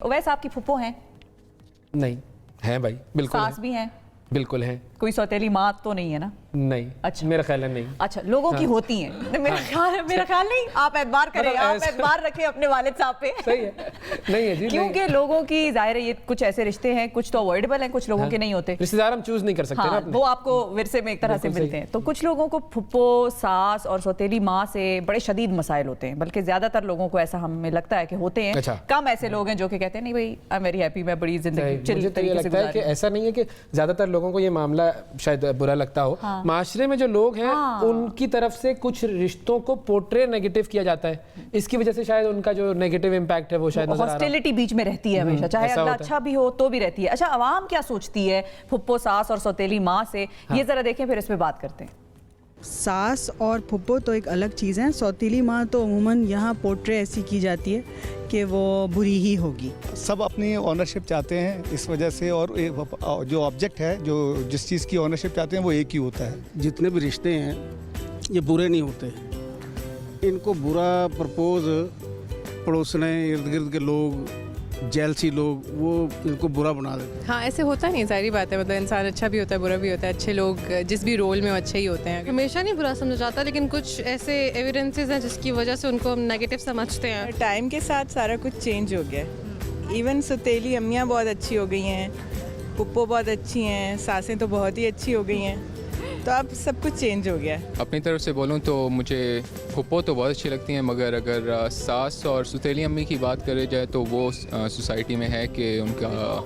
اویس آپ کی پھپھو ہیں؟ نہیں ہیں بھائی، بالکل ساس بھی ہیں؟ بالکل ہیں. کوئی سوتیلی ماں تو نہیں ہے نا؟ نہیں. اچھا میرا خیال ہے نہیں. اچھا لوگوں کی ہوتی ہیں. میرا خیال نہیں، آپ اعتبار کریں، آپ اعتبار رکھیں اپنے والد صاحب پہ. صحیح ہے. نہیں ہے جی. کیونکہ لوگوں کی ظاہر ہے یہ کچھ ایسے رشتے ہیں، کچھ تو اوائڈیبل ہیں، کچھ لوگوں کے نہیں ہوتے. رشتے دار ہم چوز نہیں کر سکتے نا، وہ آپ کو ورثے میں ایک طرح سے ملتے ہیں. تو کچھ لوگوں کو پھپھو، ساس اور سوتیلی ماں سے بڑے شدید مسائل ہوتے ہیں، بلکہ زیادہ تر لوگوں کو ایسا ہمیں لگتا ہے کہ ہوتے ہیں. کم ایسے لوگ ہیں جو کہ کہتے ہیں نہیں بھائی آئی ایم ویری ہیپی، میں بڑی زندگی چل طریقے سے گزار. ایسا نہیں ہے کہ زیادہ تر لوگوں کو یہ معاملہ شاید برا لگتا ہو. معاشرے میں جو لوگ ہیں ان کی طرف سے کچھ رشتوں کو پورٹرے نیگیٹو کیا جاتا ہے، اس کی وجہ سے شاید ان کا جو نیگیٹو امپیکٹ ہے وہ شاید نظر آ رہا ہے. ہاسٹیلٹی بیچ میں رہتی ہے ہمیشہ، چاہے اگلا اچھا بھی ہو تو بھی رہتی ہے. اچھا عوام کیا سوچتی ہے پھپھو، ساس اور سوتیلی ماں سے، یہ ذرا دیکھیں پھر اس پہ بات کرتے ہیں. ساس اور پھپھو تو ایک الگ چیز ہے. سوتیلی ماں تو عموماً یہاں پورٹرے ایسی کی جاتی ہے کہ وہ بری ہی ہوگی. سب اپنی اونرشپ چاہتے ہیں اس وجہ سے، اور جو آبجیکٹ ہے، جو جس چیز کی اونرشپ چاہتے ہیں وہ ایک ہی ہوتا ہے. جتنے بھی رشتے ہیں یہ برے نہیں ہوتے، ان کو برا پرپوز پڑوسنے ارد گرد کے لوگ، جیلسی لوگ، وہ ان کو برا بنا دیتے ہیں. ہاں ایسے ہوتا نہیں، ظاہری بات ہے، مطلب انسان اچھا بھی ہوتا ہے برا بھی ہوتا ہے. اچھے لوگ جس بھی رول میں اچھے ہی ہوتے ہیں. ہمیشہ نہیں برا سمجھا جاتا، لیکن کچھ ایسے ایویڈنسز ہیں جس کی وجہ سے ان کو ہم نیگیٹو سمجھتے ہیں. ٹائم کے ساتھ سارا کچھ چینج ہو گیا ہے. ایون سوتیلی امیاں بہت اچھی ہو گئی ہیں، پھپھو بہت اچھی ہیں، ساسیں تو بہت ہی اچھی ہو گئی ہیں، تو اب سب کچھ چینج ہو گیا ہے. اپنی طرف سے بولوں تو مجھے پھپھو تو بہت اچھی لگتی ہیں، مگر اگر ساس اور سوتیلی امی کی بات کرے جائے تو وہ سوسائٹی میں ہے کہ ان کا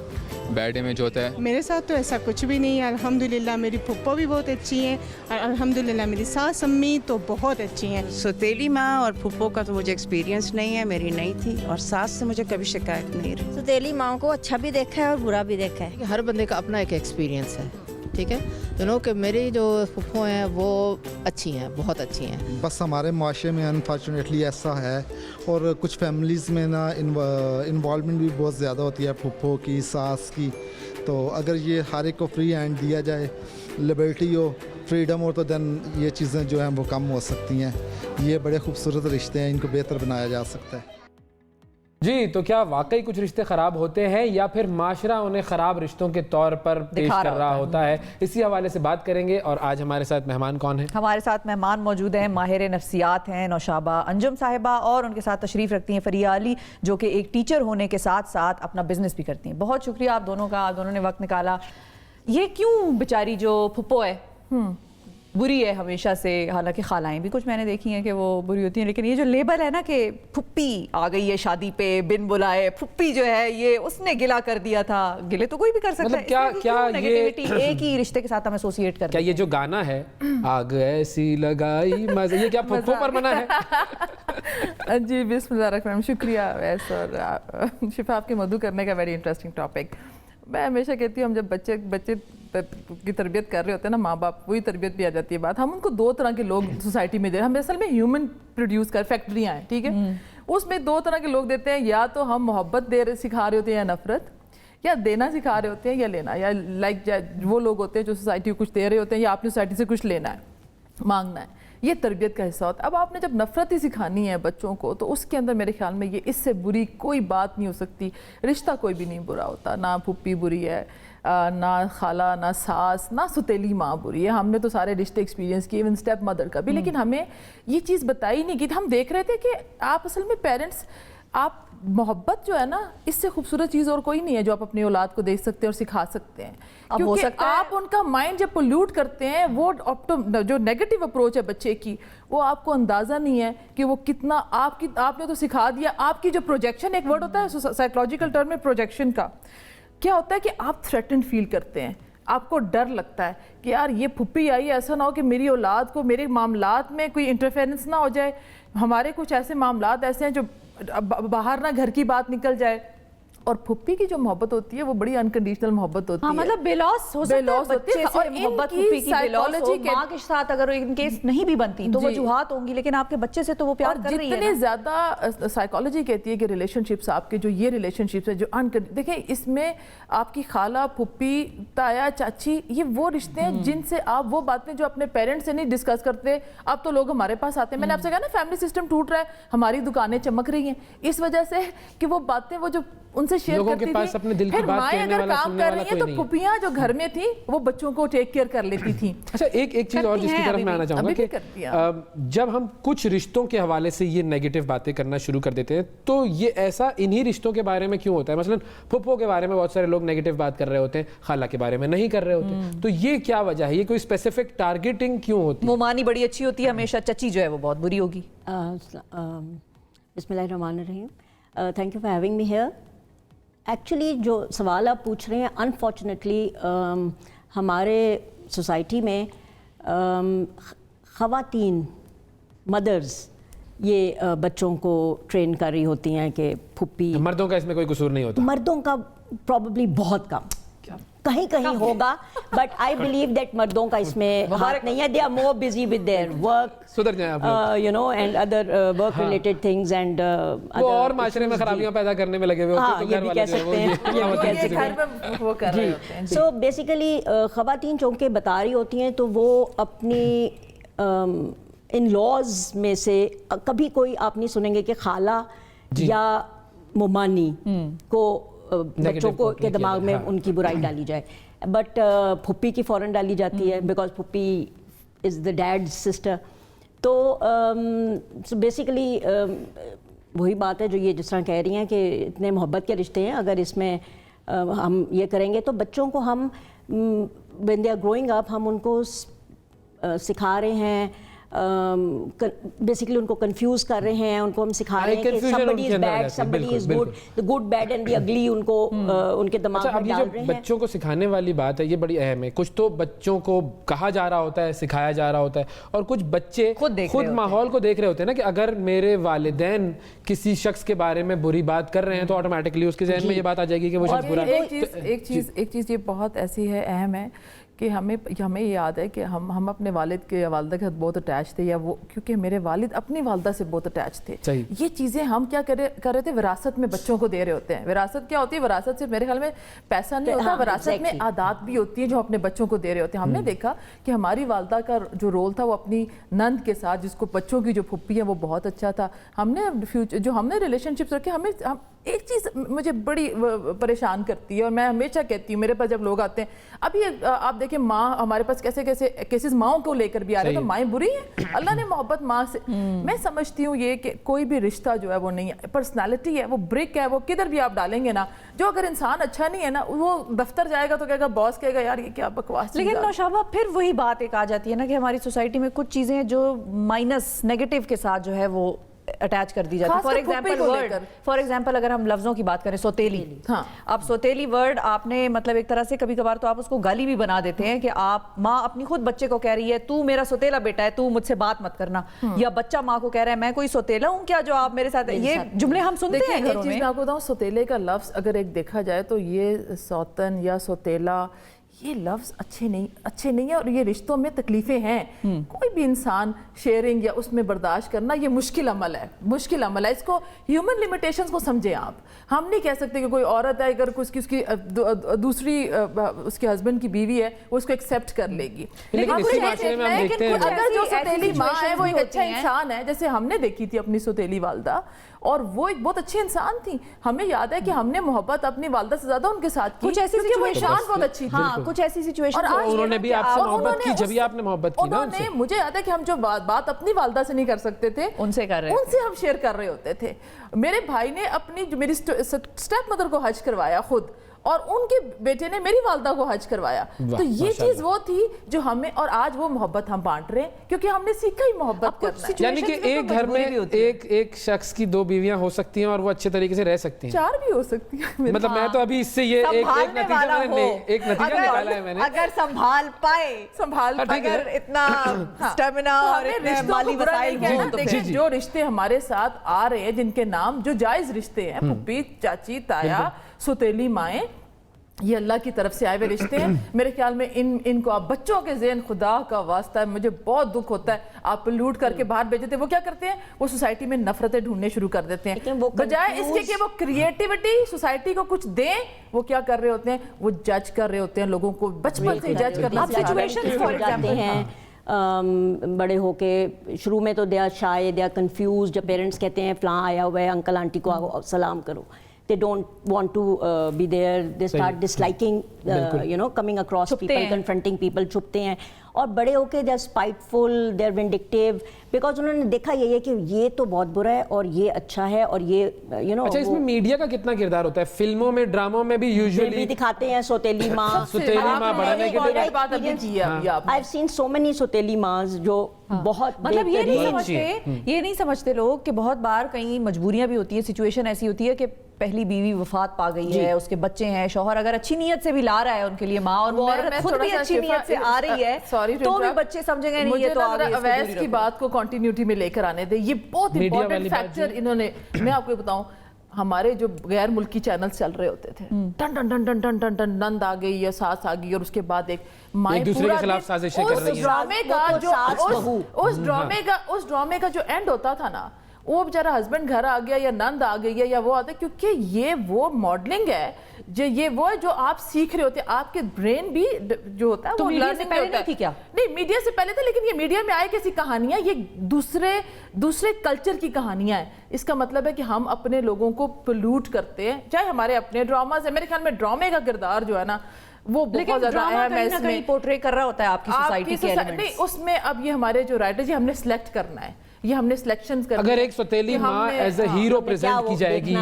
بیڈ امیج ہوتا ہے. میرے ساتھ تو ایسا کچھ بھی نہیں ہے الحمدللہ. میری پھپھو بھی بہت اچھی ہیں اور الحمدللہ میری ساس امی تو بہت اچھی ہیں. سوتیلی ماں اور پھپھو کا تو مجھے ایکسپیرینس نہیں ہے، میری نہیں تھی، اور ساس سے مجھے کبھی شکایت نہیں رہی. سوتیلی ماں کو اچھا بھی دیکھا ہے اور برا بھی دیکھا ہے. ہر بندے کا اپنا ایک ایکسپیرینس ہے، ٹھیک ہے. کہ میری جو پھپھو ہیں وہ اچھی ہیں، بہت اچھی ہیں. بس ہمارے معاشرے میں انفارچونیٹلی ایسا ہے، اور کچھ فیملیز میں نا انوالومنٹ بھی بہت زیادہ ہوتی ہے پھپھو کی، ساس کی. تو اگر یہ ہر ایک کو فری ہینڈ دیا جائے، لبرٹی ہو، فریڈم ہو، تو دین یہ چیزیں جو ہیں وہ کم ہو سکتی ہیں. یہ بڑے خوبصورت رشتے ہیں، ان کو بہتر بنایا جا سکتا ہے. جی تو کیا واقعی کچھ رشتے خراب ہوتے ہیں یا پھر معاشرہ انہیں خراب رشتوں کے طور پر پیش کر رہا ہوتا ہے؟ اسی حوالے سے بات کریں گے. اور آج ہمارے ساتھ مہمان کون ہیں؟ ہمارے ساتھ مہمان موجود ہیں، ماہر نفسیات ہیں نوشابہ انجم صاحبہ، اور ان کے ساتھ تشریف رکھتی ہیں فریہ علی، جو کہ ایک ٹیچر ہونے کے ساتھ ساتھ اپنا بزنس بھی کرتی ہیں. بہت شکریہ آپ دونوں کا، آپ دونوں نے وقت نکالا. یہ کیوں بیچاری جو پھپھو ہے بری ہے ہمیشہ سے، حالانکہ خالائیں بھی کچھ میں نے دیکھی ہیں کہ وہ بری ہوتی ہیں، لیکن یہ جو لیبل ہے نا کہ پھپھی آ گئی ہے شادی پہ بن بلائے، پھپھی جو ہے یہ اس نے گلا کر دیا تھا. گلے تو کوئی بھی کر سکتا ہے، کیا نیگیٹیوٹی ایک ہی رشتے کے ساتھ ہم ایسوسیٹ کرتے ہیں. کیا یہ جو گانا ہے آگ ایسی لگائی مزہ، یہ کیا پھپھو پر بنا ہے؟ جی بسم اللہ الرحمن الرحیم. شکریہ ویس اور شفا آپ کے مدعو کرنے کا ویری انٹرسٹنگ ٹاپک. میں ہمیشہ کہتی ہوں ہم جب بچے کی تربیت کر رہے ہوتے ہیں نا، ماں باپ وہی تربیت بھی آ جاتی ہے بات. ہم ان کو دو طرح کے لوگ سوسائٹی میں دے رہے ہیں. ہم اصل میں ہیومن پروڈیوس کر فیکٹریاں ہیں، ٹھیک ہے. اس میں دو طرح کے لوگ دیتے ہیں، یا تو ہم محبت سکھا رہے ہوتے ہیں یا نفرت، یا دینا سکھا رہے ہوتے ہیں یا لینا. یا لائک وہ لوگ ہوتے ہیں جو سوسائٹی کو کچھ دے رہے ہوتے ہیں یا آپ نے سوسائٹی سے کچھ لینا ہے، مانگنا ہے. یہ تربیت کا حصہ ہوتا ہے. اب آپ نے جب نفرت ہی سکھانی ہے بچوں کو تو اس کے اندر میرے خیال میں یہ اس سے بری کوئی بات نہیں ہو سکتی. رشتہ کوئی بھی نہیں برا ہوتا، نہ پھپھی بری ہے، نہ خالہ، نہ ساس، نہ سوتیلی ماں بری ہے. ہم نے تو سارے رشتے ایکسپیرینس کیے، ایون اسٹیپ مدر کا بھی، لیکن ہمیں یہ چیز بتائی نہیں کی. ہم دیکھ رہے تھے کہ آپ اصل میں پیرنٹس، آپ محبت جو ہے نا، اس سے خوبصورت چیز اور کوئی نہیں ہے جو آپ اپنی اولاد کو دیکھ سکتے ہیں اور سکھا سکتے ہیں. کیونکہ آپ ان کا مائنڈ جب پولیوٹ کرتے ہیں، وہ جو نیگیٹو اپروچ ہے بچے کی، وہ آپ کو اندازہ نہیں ہے کہ وہ کتنا آپ نے تو سکھا دیا. آپ کی جو پروجیکشن، ایک ورڈ ہوتا ہے سائیکولوجیکل ٹرم میں پروجیکشن کا، کیا ہوتا ہے کہ آپ تھریٹنڈ فیل کرتے ہیں، آپ کو ڈر لگتا ہے کہ یار یہ پھپھی آئی، ایسا نہ ہو کہ میری اولاد کو میرے معاملات میں کوئی انٹرفیرنس نہ ہو جائے. ہمارے کچھ ایسے معاملات ایسے ہیں جو باہر نہ گھر کی بات نکل جائے. اور پھپھی کی جو محبت ہوتی ہے وہ بڑی انکنڈیشنل محبت ہوتی ہے. مطلب بے لوس ہو سکتا ہے بچے سے محبت، پھپھی کی بے لوس ہو. ماں کے ساتھ اگر ان کیس نہیں بھی بنتی تو وجوہات ہوں گی، لیکن آپ کے بچے سے تو وہ پیار کر رہی ہے. جتنے زیادہ سائیکالوجی کہتی ہے کہ ریلیشن شپس آپ کے جو یہ ریلیشن شپس ہے جو دیکھیں اس میں آپ کی خالہ، پھپھی، تایا، چاچی، یہ وہ رشتے ہیں جن سے آپ وہ باتیں جو اپنے پیرنٹس سے نہیں ڈسکس کرتے، اب تو لوگ ہمارے پاس آتے ہیں. میں نے آپ سے کہا نا فیملی سسٹم ٹوٹ رہا ہے، ہماری دکانیں چمک رہی ہیں اس وجہ سے کہ وہ باتیں وہ جو ان उनसे शेयर लोगों करती के पास थी। अपने दिल की फिर बात माएँ कहने अगर वाला, काम सुनने कर वाला रही हैं कोई तो नहीं है। फुफियाँ जो घर में थी वो बच्चों को टेक केयर कर लेती थी। अच्छा, एक चीज और जिसकी तरफ मैं आना चाहूंगा कि जब हम कुछ रिश्तों के हवाले से ये नेगेटिव बातें करना शुरू कर देते हैं तो ये ऐसा इन्हीं रिश्तों के बारे में क्यों होता है? मसलन फुप्पो के बारे में बहुत सारे लोग नेगेटिव बात कर रहे होते हैं, खाला के बारे में नहीं कर रहे होते, तो ये क्या वजह है? ये कोई स्पेसिफिक टारगेटिंग क्यों होती है? मोमानी बड़ी अच्छी होती है हमेशा, चची जो है वो बहुत बुरी होगी। बिस्मिल्लाहिर्रहमानिर्रहीम, thank you for having me here. Actually जो सवाल आप पूछ रहे हैं, अनफॉर्चुनेटली हमारे सोसाइटी में ख़वातीन मदर्स ये बच्चों को ट्रेन कर रही होती हैं कि फुप्पी। मर्दों का इसमें कोई कसूर नहीं होता? मर्दों का प्रॉब्ली बहुत कम, कहीं कहीं होगा, बट आई बिलीव दैट मर्दों का इसमें हाथ नहीं है। They are more busy with their work, सुधर जाएं आप लोग, you know, and other work related things and वो और माशरे में खराबियां पैदा करने में लगे हुए होते हैं, तो ये घर भी वाले कह जो है वो सकते हैं, ये भी कह सकते हैं। वो कर रहे होते हैं। सो बेसिकली ख़वातीन चूँकि बता रही होती हैं तो वो अपनी इन लॉज में से कभी कोई आप नहीं सुनेंगे कि खाला या मोमानी को बच्चों को के दिमाग में उनकी बुराई डाली जाए, बट फुप्पी की फ़ौरन डाली जाती है बिकॉज फुप्पी इज़ द डैड सिस्टर। तो बेसिकली वही बात है जो ये जिस तरह कह रही हैं कि इतने मोहब्बत के रिश्ते हैं, अगर इसमें हम ये करेंगे तो बच्चों को हम when they are growing up हम उनको सिखा रहे हैं, बेसिकली उनको कंफ्यूज कर रहे हैं, उनको हम सिखा रहे हैं कि somebody is bad, somebody is good, the good, bad and the ugly उनको उनके दिमाग में डाल रहे हैं। बच्चों को सिखाने वाली बात है, ये बड़ी अहम है। कुछ तो बच्चों को कहा जा रहा होता है, सिखाया जा रहा होता है, और कुछ बच्चे खुद माहौल को देख रहे होते हैं ना कि अगर मेरे वालिदैन किसी शख्स के बारे में बुरी बात कर रहे हैं तो ऑटोमेटिकली उसके जहन में ये बात आ जाएगी कि वो शख्स बुरा है। एक चीज़ ये बहुत ऐसी है, अहम है कि हमें याद है कि हम अपने वालिद के वालदा के साथ बहुत अटैच थे, या वो क्योंकि मेरे वालिद अपनी वालदा से बहुत अटैच थे। ये चीज़ें हम क्या कर रहे थे, विरासत में बच्चों को दे रहे होते हैं। विरासत क्या होती है? विरासत से मेरे ख्याल में पैसा नहीं होता, विरासत में आदत भी होती है जो अपने बच्चों को दे रहे होते हैं। हमने देखा कि हमारी वालदा का जो रोल था वो अपनी नंद के साथ, जिसको बच्चों की जो फुप्पी है वो बहुत अच्छा था। हमने रिलेशनशिप्स रखे। हम एक चीज़ मुझे बड़ी परेशान करती है और मैं हमेशा कहती हूँ मेरे पास जब लोग आते हैं, अभी आप देखिए माँ हमारे पास कैसे कैसे केसेस माँओं को लेकर भी आ रहे हैं, तो माएँ बुरी हैं? अल्लाह ने मोहब्बत माँ से, मैं समझती हूँ ये कि कोई भी रिश्ता जो है वो नहीं है, पर्सनालिटी है, वो ब्रिक है, वो किधर भी आप डालेंगे ना, जो अगर इंसान अच्छा नहीं है ना, वो दफ्तर जाएगा तो कहेगा, बॉस कहेगा यार ये क्या बकवास। लेकिन नौशाबा फिर वही बात एक आ जाती है ना कि हमारी सोसाइटी में कुछ चीज़ें जो माइनस नेगेटिव के साथ जो है वो अटैच कर दी जाती है। फॉर एग्जाम्पल अगर हम लफ्ज़ों की बात करें, सौतेली। हाँ, अब सौतेली वर्ड आपने मतलब एक तरह से कभी कभार तो आप उसको गाली भी बना देते हैं कि आप माँ अपनी खुद बच्चे को कह रही है तू मेरा सौतेला बेटा है, तू मुझसे बात मत करना, या बच्चा माँ को कह रहा है मैं कोई सौतेला हूँ क्या जो आप मेरे साथ, ये जुमले हम सुनते हैं घरों में। मैं आपको बताऊँ, सौतेले का लफ्ज़ अगर एक देखा जाए तो ये सौतन या सौतेला, ये लफ्ज़ अच्छे नहीं है और ये रिश्तों में तकलीफ़ें हैं। कोई भी इंसान शेयरिंग या उसमें बर्दाश्त करना ये मुश्किल अमल है। इसको ह्यूमन लिमिटेशंस को समझें आप। हम नहीं कह सकते कि कोई औरत है अगर उसकी दूसरी उसके हस्बैंड की बीवी है वो उसको एक्सेप्ट कर लेगी, लेकिन अगर जो सौतेली माँ है वो एक अच्छा इंसान है, जैसे हमने देखी थी अपनी सौतेली वालदा, और वो एक बहुत अच्छी इंसान थी। हमें याद है कि हमने मोहब्बत अपनी वालदा से ज्यादा उनके साथ की, कुछ ऐसी वो इंसान बहुत अच्छी थी। हाँ, कुछ ऐसी सिचुएशन उन्होंने भी आपसे मोहब्बत की, जब भी आपने मोहब्बत की ना उनसे। मुझे याद है कि हम जो बात अपनी वालदा से नहीं कर सकते थे उनसे हम शेयर कर रहे होते थे। मेरे भाई ने अपनी जो मेरी स्टेप मदर को हज करवाया खुद, और उनके बेटे ने मेरी वालदा को हज करवाया। तो ये चीज वो थी जो हमें, और आज वो मोहब्बत हम बांट रहे हैं क्योंकि हमने सीखा ही मोहब्बत करना है। यानी कि एक घर में एक शख्स की 2 बीवियां हो सकती हैं और वो अच्छे तरीके से रह सकती हैं, 4 भी हो सकती हैं। मतलब मैं तो अभी इससे ये एक नतीजा निकाला है मैंने। अगर संभाल अगर इतना स्टेमिना और इतने माली वसाइल, जो रिश्ते हमारे साथ आ रहे हैं जिनके नाम जो जायज रिश्ते हैं, फुप्पी, चाची, ताया, सौतेली माएँ, ये अल्लाह की तरफ से आए हुए रिश्ते हैं। मेरे ख्याल में इनको आप बच्चों के ज़हन, खुदा का वास्ता है, मुझे बहुत दुख होता है, आप लूट करके बाहर भेज देते हैं। वो क्या करते हैं, वो सोसाइटी में नफरतें ढूंढने शुरू कर देते हैं, बजाय इसके कि वो क्रिएटिविटी सोसाइटी को कुछ दें। वो क्या कर रहे होते हैं, वो जज कर रहे होते हैं लोगों को, बचपन से जज करना जाते हैं। बड़े होके शुरू में तो they are shy, they are confused. जब पेरेंट्स कहते हैं फलां आया हुआ है, अंकल आंटी को आओ सलाम करो, they don't want to be there, they start disliking coming across people, confronting people, छुपते हैं. और बड़े होके they're spiteful, they're vindictive, because उन्होंने देखा ये है कि ये तो बहुत बुरा है और ये अच्छा है और ये अच्छा, इसमें मीडिया का कितना किरदार होता है? फिल्मों में, ड्रामों में भी यूजुअली दिखाते हैं सौतेली माँ. I've seen so many सौतेली माँ जो बहुत मतलब ये नहीं समझते लोग कि बहुत बार कई मजबूरियां भी होती है, सिचुएशन ऐसी होती है कि पहली बीवी वफात पा गई है, उसके बच्चे हैं, शौहर अगर अच्छी नीयत से भी ला रहा है उनके लिए माँ, और वो औरत खुद भी अच्छी नीयत से आ रही है, तो भी बच्चे समझेंगे नहीं ये तो आ गई. अवैस की बात को कंटिन्यूटी में लेकर आने दे, ये बहुत इंपॉर्टेंट फैक्टर इन्होंने. मैं आपको बताऊं, हमारे जो गैर मुल्की चैनल्स चल रहे होते थे, टन टन टन टन टन टन टन नंद आ गई या सास आ गई, और उसके बाद एक दूसरे के खिलाफ साजिशें कर रही हैं. उस ड्रामे का जो एंड होता था ना, वो बेचारा हस्बैंड घर आ गया या नंद आ गई है या वो आते, क्योंकि ये वो मॉडलिंग है जो ये वो है जो आप सीख रहे होते हैं. आपके ब्रेन भी जो होता है तो वो मीडिया से पहले नहीं थी क्या? नहीं, मीडिया से पहले था, लेकिन ये मीडिया में आए कैसी कहानियां, ये दूसरे कल्चर की कहानियां हैं. इसका मतलब है कि हम अपने लोगों को पोल्यूट करते हैं, चाहे हमारे अपने ड्रामाज है. मेरे ख्याल में ड्रामे का किरदार जो है ना वो बहुत ज्यादा अहम है. इसमें पोर्ट्रे कर रहा होता है आपकी सोसाइटी के एलिमेंट्स. नहीं, उसमें अब ये हमारे जो राइटर जी हमने सिलेक्ट करना है, ये हमने सिलेक्शन करना. अगर एक सौतेली माँ एज ए हीरो प्रेजेंट की जाएगी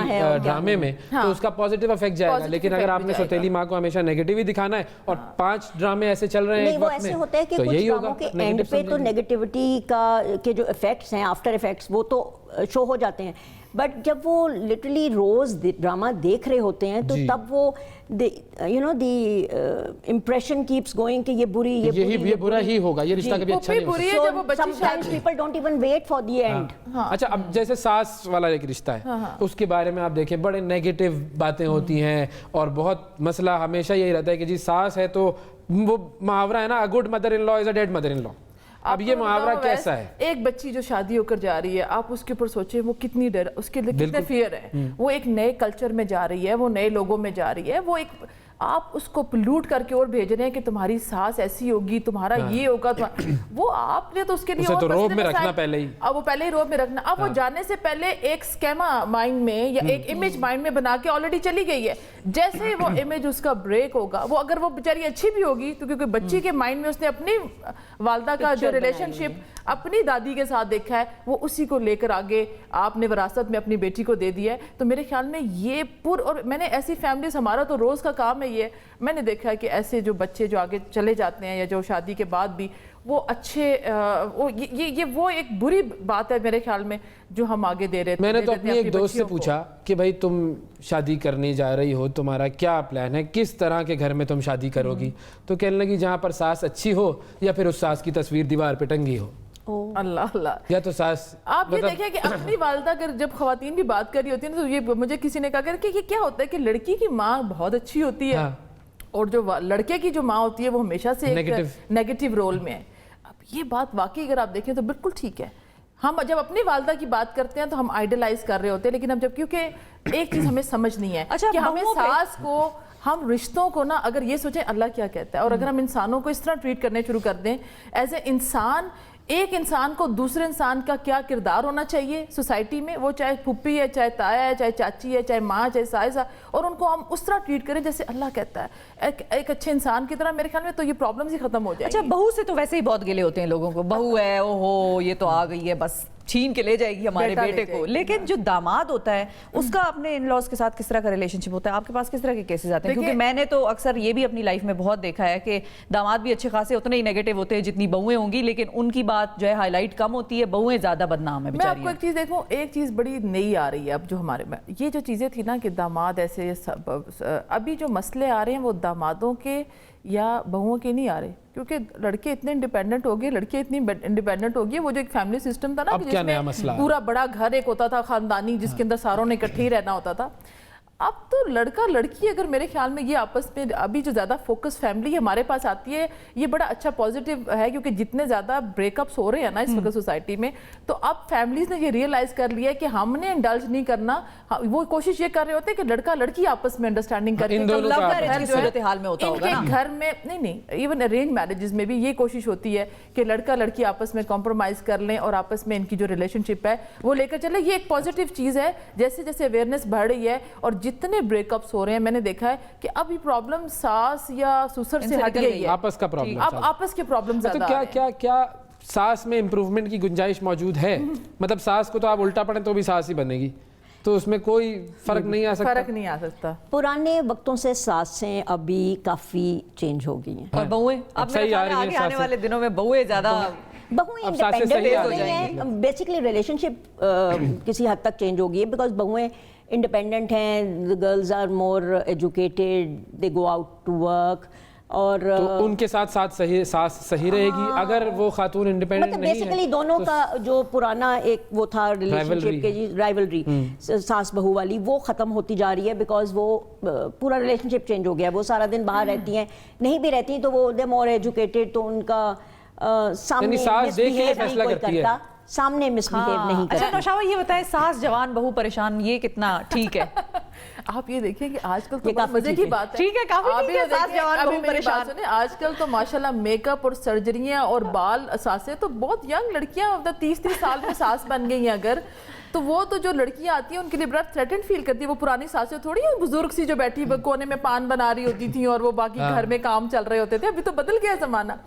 ड्रामे में तो उसका पॉजिटिव इफेक्ट जाएगा, लेकिन अगर आपने सौतेली माँ को हमेशा नेगेटिव ही दिखाना है और 5 ड्रामे ऐसे चल रहे हैं एक वक्त में, होता है कि कुछ ड्रामों के एंड पे तो नेगेटिविटी के जो इफेक्ट्स हैं, आफ्टर इफेक्ट्स, वो तो शो हो जाते हैं. बट जब वो लिटरली रोज ड्रामा देख रहे होते हैं तो तब वो इम्प्रेशन कीप्स गोइंग कि ये बुरा ही होगा, ये रिश्ता कभी अच्छा नहीं होगा. Sometimes people don't even wait for the end. अच्छा, अब जैसे सास वाला एक रिश्ता है, उसके बारे में आप देखें बड़े नेगेटिव बातें होती हैं और बहुत मसला हमेशा यही रहता है कि जी सास है तो वो मुहावरा है ना, a good mother in law is a dead mother in law. अब ये मुहावरा कैसा है? एक बच्ची जो शादी होकर जा रही है, आप उसके ऊपर सोचें वो कितनी डर, उसके लिए कितने फियर है. वो एक नए कल्चर में जा रही है, वो नए लोगों में जा रही है, वो एक आप उसको पोल्यूट करके और भेज रहे हैं कि तुम्हारी सास ऐसी होगी, तुम्हारा ये होगा, वो आपने तो उसके लिए तो रोब में रखना पहले ही. अब वो पहले ही रोब में रखना. अब वो जाने से पहले एक स्केमा माइंड में या एक इमेज माइंड में बना के ऑलरेडी चली गई है. जैसे ही वो इमेज उसका ब्रेक होगा, वो अगर वो बेचारी अच्छी भी होगी तो क्योंकि बच्ची के माइंड में उसने अपनी वालदा का जो रिलेशनशिप अपनी दादी के साथ देखा है, वो उसी को लेकर आगे आपने विरासत में अपनी बेटी को दे दिया है. तो मेरे ख्याल में ये और मैंने ऐसी फैमिलीज, हमारा तो रोज का काम है ये, मैंने देखा है कि ऐसे जो बच्चे जो आगे चले जाते हैं या जो शादी के बाद भी वो अच्छे वो एक बुरी बात है मेरे ख्याल में जो हम आगे दे रहे थे. मैंने तो अपनी एक दोस्त से पूछा कि भाई तुम शादी करने जा रही हो, तुम्हारा क्या प्लान है, किस तरह के घर में तुम शादी करोगी? तो कहने लगी जहाँ पर सास अच्छी हो या फिर उस सास की तस्वीर दीवार पे टंगी हो. अल्लाह अल्लाह. या तो सास आप ये देखिए कि अपनी वालदा अगर जब खवातीन भी बात कर रही होती है तो ये मुझे किसी ने कहा कि ये क्या होता है कि लड़की की माँ बहुत अच्छी होती है और जो लड़के की जो माँ होती है वो हमेशा से नेगेटिव रोल में है. अब ये बात वाकई अगर आप देखें तो बिल्कुल ठीक है. हम जब अपनी वालदा की बात करते हैं तो हम आइडलाइज कर रहे होते हैं, लेकिन अब जब क्योंकि एक चीज़ हमें समझ नहीं है कि हमें सास को, हम रिश्तों को ना अगर ये सोचें अल्लाह क्या कहता है और अगर हम इंसानों को इस तरह ट्रीट करने शुरू कर दें एज ए इंसान, एक इंसान को दूसरे इंसान का क्या किरदार होना चाहिए सोसाइटी में, वो चाहे फुप्पी है, चाहे ताया है, चाहे चाची है, चाहे माँ, चाहे साइज़ा, और उनको हम उस तरह ट्रीट करें जैसे अल्लाह कहता है एक अच्छे इंसान की तरह, मेरे ख्याल में तो ये प्रॉब्लम्स ही खत्म हो जाएगी. अच्छा, बहू से तो वैसे ही बहुत गिले होते हैं लोगों को, बहू है ओहो ये तो आ गई है बस छीन के ले जाएगी हमारे बेटे को. लेकिन जो दामाद होता है उसका अपने इन लॉज के साथ किस तरह का रिलेशनशिप होता है? आपके पास किस तरह के केसेस आते हैं? क्योंकि मैंने तो अक्सर ये भी अपनी लाइफ में बहुत देखा है कि दामाद भी अच्छे खासे उतने ही नेगेटिव होते हैं जितनी बहुएं होंगी, लेकिन उनकी बात जो है हाईलाइट कम होती है, बहुएं ज्यादा बदनाम है. मैं आपको एक चीज देखूं, एक चीज बड़ी नई आ रही है अब जो हमारे में, ये जो चीजें थी ना कि दामाद ऐसे अभी जो मसले आ रहे हैं वो दामादों के या बहुओं के नहीं आ रहे, क्योंकि लड़के इतने इंडिपेंडेंट हो गए, लड़के इतनी इंडिपेंडेंट हो गए. वो जो एक फैमिली सिस्टम था ना कि जिसमें पूरा बड़ा घर एक होता था खानदानी जिसके अंदर सारों ने इकट्ठे ही रहना होता था, अब तो लड़का लड़की अगर मेरे ख्याल में ये आपस में अभी जो ज़्यादा फोकस फैमिली हमारे पास आती है ये बड़ा अच्छा पॉजिटिव है, क्योंकि जितने ज़्यादा ब्रेकअप्स हो रहे हैं ना इस वक्त सोसाइटी में, तो अब फैमिलीज ने ये रियलाइज़ कर लिया है कि हमने इंडल्ज नहीं करना. वो कोशिश ये कर रहे होते हैं कि लड़का लड़की आपस में अंडरस्टैंडिंग करके हाल में होता होगा ना? घर में नहीं, इवन अरेंज मैरिजेस में भी ये कोशिश होती है कि लड़का लड़की आपस में कॉम्प्रोमाइज़ कर लें और आपस में इनकी जो रिलेशनशिप है वो लेकर चले. ये एक पॉजिटिव चीज़ है. जैसे जैसे अवेयरनेस बढ़ रही है और जितने ब्रेकअप्स हो रहे हैं मैंने देखा है कि अब ये प्रॉब्लम सास या ससुर से हट गई है, आपस का प्रॉब्लम, अब आपस के प्रॉब्लम तो ज्यादा क्या आ रहे हैं। क्या क्या सास में इम्प्रूवमेंट की गुंजाइश मौजूद है? मतलब सास को तो आप उल्टा पड़े तो भी सास ही बनेगी, तो उसमें कोई फर्क नहीं आ सकता? फर्क नहीं आ सकता। पुराने वक्तों से सासें अभी काफ़ी चेंज हो गई हैं। और बहुएं अब सही आ रही हैं आगे आने सासें। वाले दिनों में बहुएं ज्यादा बहुएं अब सासें इंडिपेंडेंट सही आ हो रही गई हैं। हैं, बेसिकली रिलेशनशिप किसी हद तक चेंज हो गई है, बिकॉज बहुएं इंडिपेंडेंट हैं, the girls are more educated, they go out to work, और तो उनके साथ साथ सही सास सही रहेगी अगर वो खातून इंडिपेंडेंट मतलब नहीं है? बेसिकली दोनों का जो पुराना एक वो था रिलेशनशिप के राइवलरी सास बहू वाली, वो खत्म होती जा रही है, बिकॉज वो पूरा रिलेशनशिप चेंज हो गया। वो सारा दिन बाहर रहती हैं, नहीं भी रहती तो वो दे मोर एजुकेटेड, तो उनका सामने सास देख के misbehave फैसला नहीं कोई करती है। करता, सामने मिसबिहेव नहीं अच्छा करता। नौशाबा ये बताएं, सास जवान बहू परेशान, ये कितना ठीक है? आप ये देखिए कि आजकल तो ये बड़ी काफी मजे ठीक की है। बात है। ठीक है, काफी आप ठीक ये है, सास देखिए, जवान अभी बहू मेरी बात परेशान। सुनिए, आजकल तो माशाल्लाह मेकअप और सर्जरियां और बाल सासें तो बहुत यंग लड़कियां, मतलब 30 साल में सास बन गई हैं अगर, तो वो तो जो लड़कियां आती हैं उनके लिए बड़ा थ्रेटेंड फील करती है। वो पुरानी सासें थोड़ी हैं बुजुर्ग सी जो बैठी कोने में पान बना रही होती थी और वो बाकी घर में काम चल रहे होते थे। अभी तो बदल गया जमाना।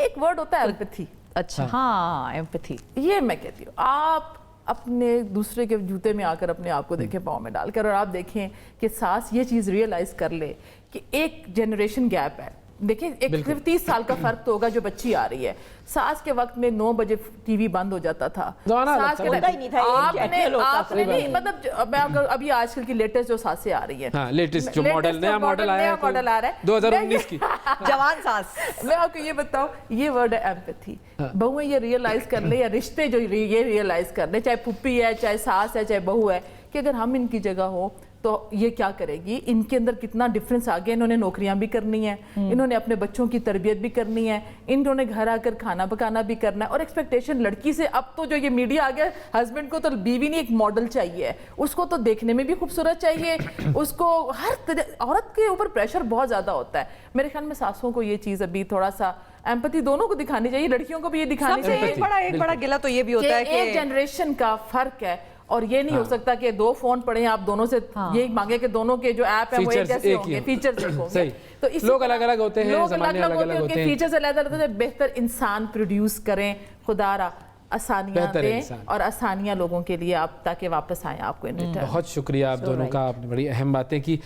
एक वर्ड होता है एम्पैथी। अच्छा हाँ, एम्पैथी। ये मैं कहती हूँ, आप अपने दूसरे के जूते में आकर अपने आप को देखें, पाँव में डालकर, और आप देखें कि सास ये चीज़ रियलाइज़ कर ले कि एक जनरेशन गैप है। देखिए एक 30 साल का फर्क तो होगा जो बच्ची आ रही है। सास के वक्त में 9 बजे टीवी बंद हो जाता था। सास के होता ही नहीं था, आपने नहीं, मतलब मैं अभी आजकल की लेटेस्ट जो सासें आ रही है, हाँ, लेटेस्ट जो मॉडल, नया मॉडल आया है, मॉडल आ रहा है 2019 की जवान सास। मैं आपको ये बताऊं, ये वर्ड है एम्पैथी। बहुएं ये रियलाइज कर ले, या रिश्ते जो ये रियलाइज कर ले, चाहे पुप्पी है, चाहे सास है, चाहे बहू है, कि अगर हम इनकी जगह हो तो ये क्या करेगी। इनके अंदर कितना डिफरेंस आ गया। इन्होंने नौकरियां भी करनी है, इन्होंने अपने बच्चों की तरबियत भी करनी है, इन्होंने घर आकर खाना पकाना भी करना है, और एक्सपेक्टेशन लड़की से, अब तो जो ये मीडिया आ गया, हस्बैंड को तो बीवी नहीं एक मॉडल चाहिए, उसको तो देखने में भी खूबसूरत चाहिए, उसको हर औरत के ऊपर प्रेशर बहुत ज़्यादा होता है। मेरे ख्याल में सासों को ये चीज़ अभी थोड़ा सा एम्पैथी दोनों को दिखानी चाहिए, लड़कियों को भी ये दिखानी चाहिए। एक बड़ा गिला तो ये भी होता है कि एक जनरेशन का फर्क है, और ये नहीं हो सकता कि 2 फोन पड़े हैं, आप दोनों से ये मांगे कि दोनों के जो ऐप है वो एक जैसे होंगे, फीचर्स एक होंगे। तो लोग अलग अलग होते हैं, ज़माने अलग-अलग होते हैं, फीचर्स अलग-अलग होते हैं। बेहतर इंसान प्रोड्यूस करें, खुदारा आसानियां दें, और आसानियां लोगों के लिए आप, ताकि वापस आए आपको इन रिटर्न। बहुत शुक्रिया आप दोनों का, आपने बड़ी अहम बातें की।